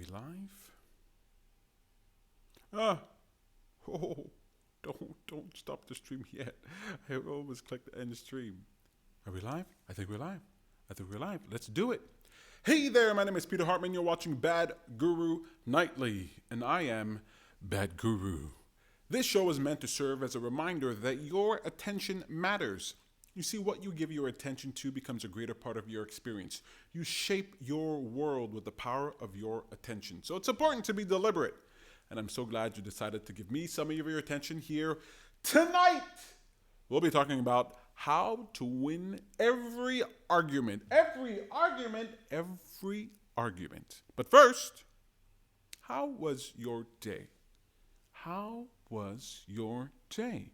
we live? Ah, oh, don't stop the stream yet. I almost clicked end stream. Are we live? I think we're live. I think we're live. Let's do it. Hey there, my name is Peter Hartman. You're watching Bad Guru Nightly, and I am Bad Guru. This show is meant to serve as a reminder that your attention matters. You see, what you give your attention to becomes a greater part of your experience. You shape your world with the power of your attention. So it's important to be deliberate. And I'm so glad you decided to give me some of your attention here tonight. We'll be talking about how to win every argument. Every argument. But first, how was your day? How was your day?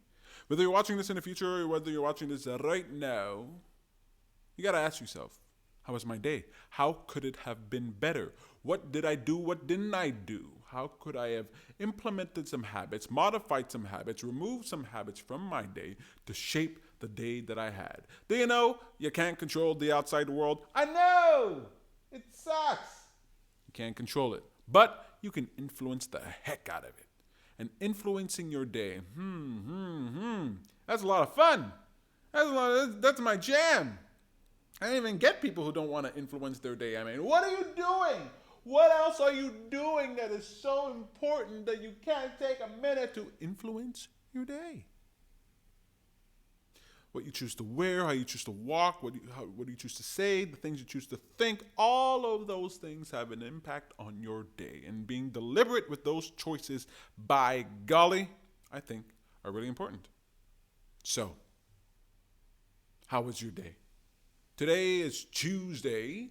Whether you're watching this in the future or whether you're watching this right now, you got to ask yourself, how was my day? How could it have been better? What did I do? What didn't I do? How could I have implemented some habits, modified some habits, removed some habits from my day to shape the day that I had? Do you know you can't control the outside world? I know! It sucks! You can't control it, but you can influence the heck out of it. And influencing your day, that's a lot of fun. That's my jam. I don't even get people who don't want to influence their day. I mean, what are you doing? What else are you doing that is so important that you can't take a minute to influence your day? What you choose to wear, how you choose to walk, what do you choose to say, the things you choose to think, all of those things have an impact on your day. And being deliberate with those choices, by golly, I think are really important. So, how was your day? Today is Tuesday.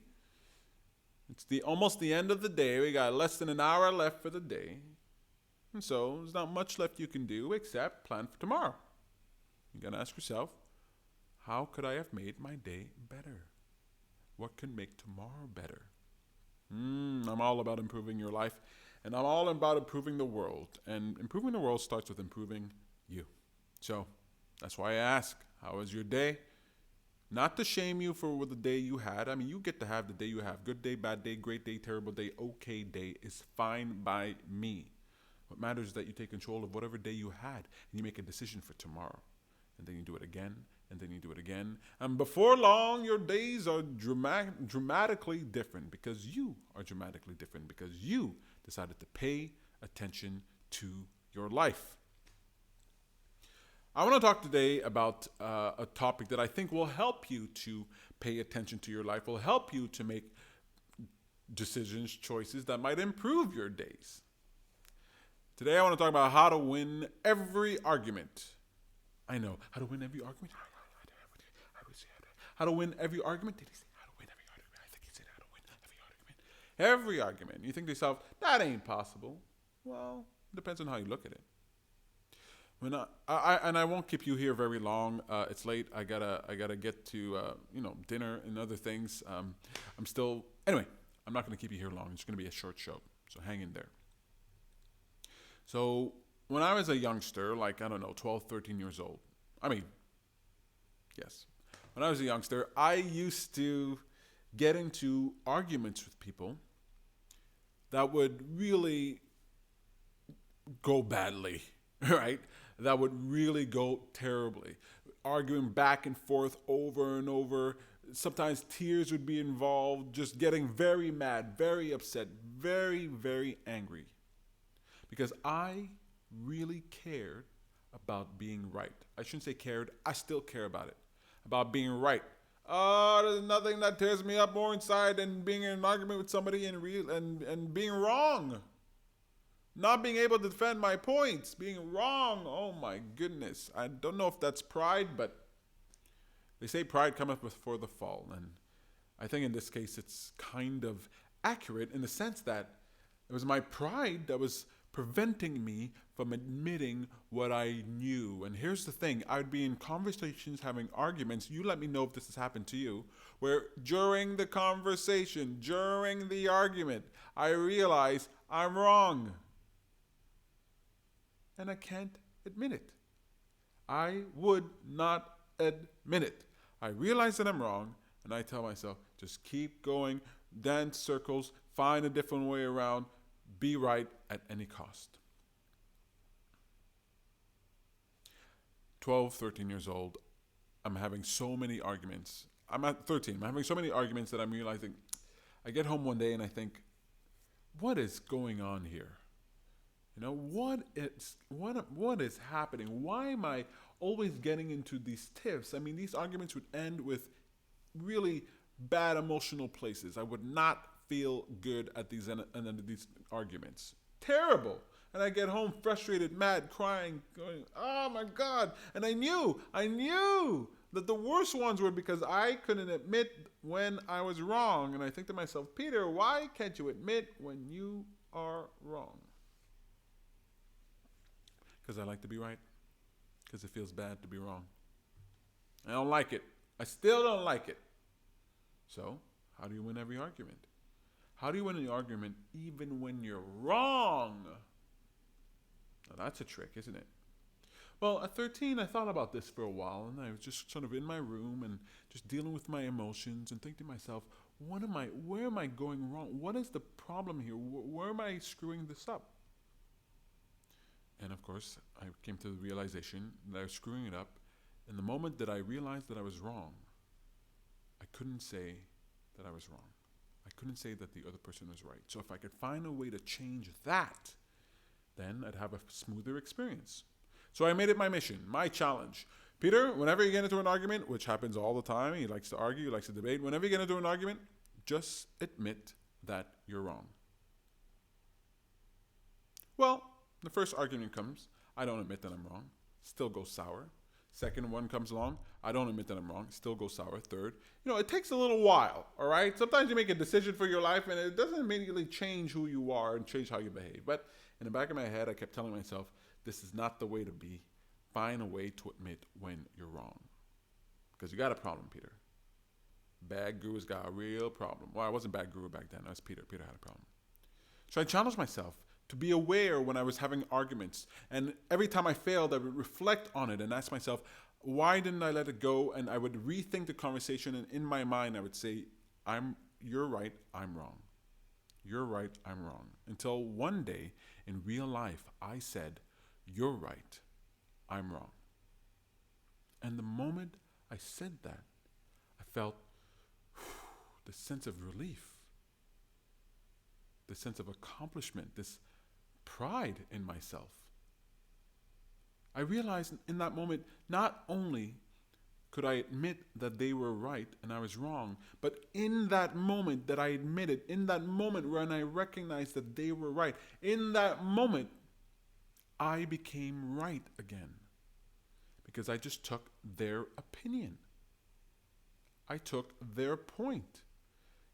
It's almost the end of the day. We got less than an hour left for the day. And so there's not much left you can do except plan for tomorrow. You got to ask yourself, how could I have made my day better? What can make tomorrow better? I'm all about improving your life, and I'm all about improving the world. And improving the world starts with improving you. So that's why I ask, how was your day? Not to shame you for the day you had. I mean, you get to have the day you have. Good day, bad day, great day, terrible day, okay day is fine by me. What matters is that you take control of whatever day you had and you make a decision for tomorrow. And then you do it again, and then you do it again. And before long, your days are dramatically different because you are dramatically different because you decided to pay attention to your life. I want to talk today about a topic that I think will help you to pay attention to your life, will help you to make decisions, choices that might improve your days. Today I want to talk about how to win every argument. I know, how to win every argument? How to win every argument? Did he say how to win every argument? I think he said how to win every argument. Every argument. You think to yourself, that ain't possible. Well, it depends on how you look at it. I won't keep you here very long. It's late. I gotta get to dinner and other things. I'm not gonna keep you here long. It's gonna be a short show, so hang in there. So when I was a youngster, 12, 13 years old. Yes. When I was a youngster, I used to get into arguments with people that would really go badly, right? That would really go terribly. Arguing back and forth over and over. Sometimes tears would be involved, just getting very mad, very upset, very, very angry. Because I really cared about being right. I shouldn't say cared, I still care about it. About being right. There's nothing that tears me up more inside than being in an argument with somebody and being wrong. Not being able to defend my points, being wrong. Oh my goodness. I don't know if that's pride, but they say pride cometh before the fall. And I think in this case it's kind of accurate in the sense that it was my pride that was preventing me from admitting what I knew. And here's the thing, I would be in conversations, having arguments, you let me know if this has happened to you, where during the conversation, during the argument, I realize I'm wrong. And I can't admit it. I would not admit it. I realize that I'm wrong, and I tell myself, just keep going, dance circles, find a different way around, be right at any cost. 12, 13 years old, I'm having so many arguments. I'm at 13. I'm having so many arguments that I'm realizing I get home one day and I think, what is going on here? What is happening? Why am I always getting into these tiffs? I mean, these arguments would end with really bad emotional places. I would not feel good at these these arguments. Terrible. And I get home frustrated, mad, crying, going, "Oh my God!" And I knew that the worst ones were because I couldn't admit when I was wrong. And I think to myself, Peter, why can't you admit when you are wrong? Because I like to be right. Because it feels bad to be wrong. I don't like it. I still don't like it. So, how do you win every argument? How do you win an argument even when you're wrong? Now that's a trick, isn't it? Well, at 13, I thought about this for a while, and I was just sort of in my room and just dealing with my emotions and thinking to myself, where am I going wrong? What is the problem here? Where am I screwing this up? And of course, I came to the realization that I was screwing it up. In the moment that I realized that I was wrong, I couldn't say that I was wrong. I couldn't say that the other person was right. So if I could find a way to change that, then I'd have a smoother experience. So I made it my mission, my challenge. Peter, whenever you get into an argument, which happens all the time, he likes to argue, he likes to debate, whenever you get into an argument, just admit that you're wrong. Well, the first argument comes, I don't admit that I'm wrong, still goes sour. Second one comes along, I don't admit that I'm wrong, still goes sour. Third, it takes a little while, all right? Sometimes you make a decision for your life and it doesn't immediately change who you are and change how you behave. But in the back of my head, I kept telling myself, this is not the way to be. Find a way to admit when you're wrong. Because you got a problem, Peter. Bad Guru's got a real problem. Well, I wasn't Bad Guru back then. I was Peter. Peter had a problem. So I challenged myself to be aware when I was having arguments. And every time I failed, I would reflect on it and ask myself, why didn't I let it go? And I would rethink the conversation. And in my mind, I would say, you're right, I'm wrong. You're right, I'm wrong. Until one day in real life, I said, you're right, I'm wrong. And the moment I said that, I felt the sense of relief, the sense of accomplishment, this pride in myself. I realized in that moment, not only could I admit that they were right and I was wrong, but in that moment that I admitted, in that moment when I recognized that they were right, in that moment, I became right again. Because I just took their opinion. I took their point.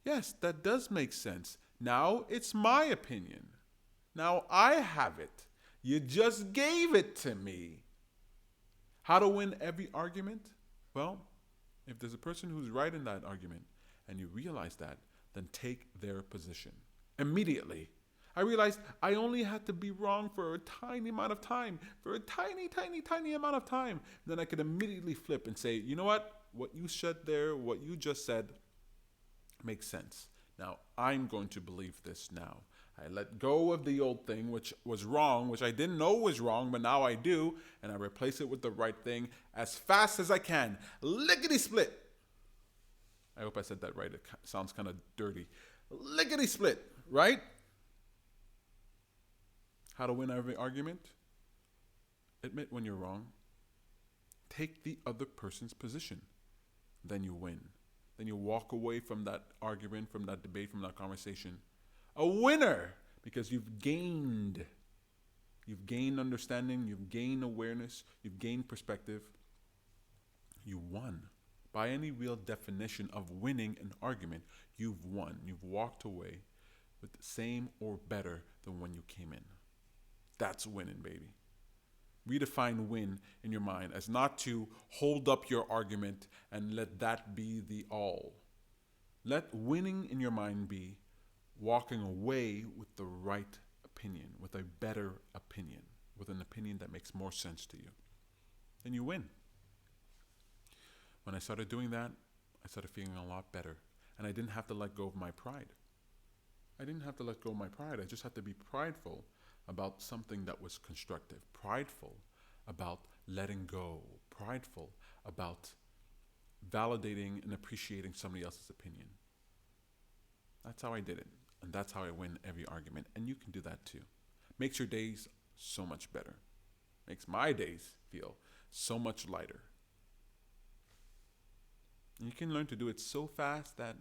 Yes, that does make sense. Now it's my opinion. Now I have it. You just gave it to me. How to win every argument? Well, if there's a person who's right in that argument and you realize that, then take their position. Immediately. I realized I only had to be wrong for a tiny amount of time, for a tiny, tiny, tiny amount of time. Then I could immediately flip and say, you know what? What you said there, what you just said makes sense. Now, I'm going to believe this now. I let go of the old thing, which was wrong, which I didn't know was wrong, but now I do, and I replace it with the right thing as fast as I can. Lickety split. I hope I said that right. It sounds kind of dirty. Lickety split, right? How to win every argument? Admit when you're wrong. Take the other person's position. Then you win. Then you walk away from that argument, from that debate, from that conversation. A winner! Because you've gained. You've gained understanding. You've gained awareness. You've gained perspective. You won. By any real definition of winning an argument, you've won. You've walked away with the same or better than when you came in. That's winning, baby. Redefine win in your mind as not to hold up your argument and let that be the all. Let winning in your mind be walking away with the right opinion, with a better opinion, with an opinion that makes more sense to you. Then you win. When I started doing that, I started feeling a lot better. And I didn't have to let go of my pride. I didn't have to let go of my pride. I just had to be prideful about something that was constructive, prideful about letting go, prideful about validating and appreciating somebody else's opinion. That's how I did it. And that's how I win every argument. And you can do that too. Makes your days so much better. Makes my days feel so much lighter. And you can learn to do it so fast that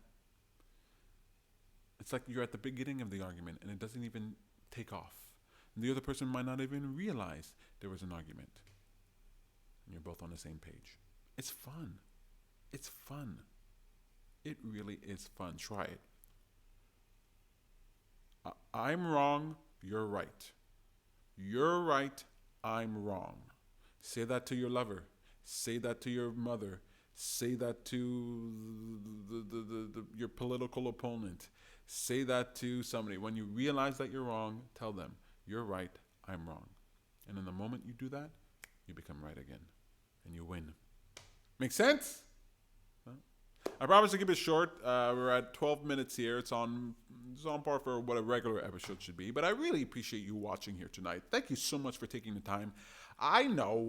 it's like you're at the beginning of the argument and it doesn't even take off. And the other person might not even realize there was an argument. And you're both on the same page. It's fun. It's fun. It really is fun. Try it. I'm wrong. You're right. You're right. I'm wrong. Say that to your lover. Say that to your mother. Say that to your political opponent. Say that to somebody. When you realize that you're wrong, tell them, you're right, I'm wrong. And in the moment you do that, you become right again. And you win. Make sense? Well, I promise to keep it short. We're at 12 minutes here. It's on par for what a regular episode should be. But I really appreciate you watching here tonight. Thank you so much for taking the time. I know.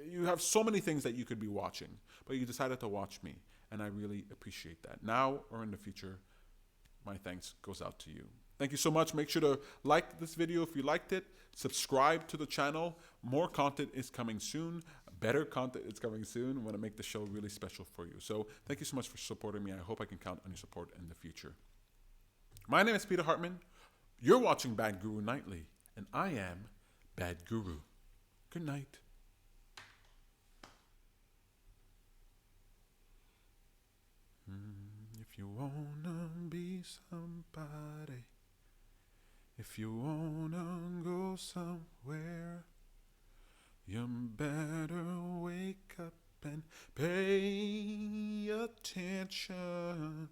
You have so many things that you could be watching, but you decided to watch me, and I really appreciate that. Now or in the future, my thanks goes out to you. Thank you so much. Make sure to like this video if you liked it. Subscribe to the channel. More content is coming soon. Better content is coming soon. I want to make the show really special for you. So thank you so much for supporting me. I hope I can count on your support in the future. My name is Peter Hartman. You're watching Bad Guru Nightly, and I am Bad Guru. Good night. If you wanna be somebody, if you wanna go somewhere, you better wake up and pay attention.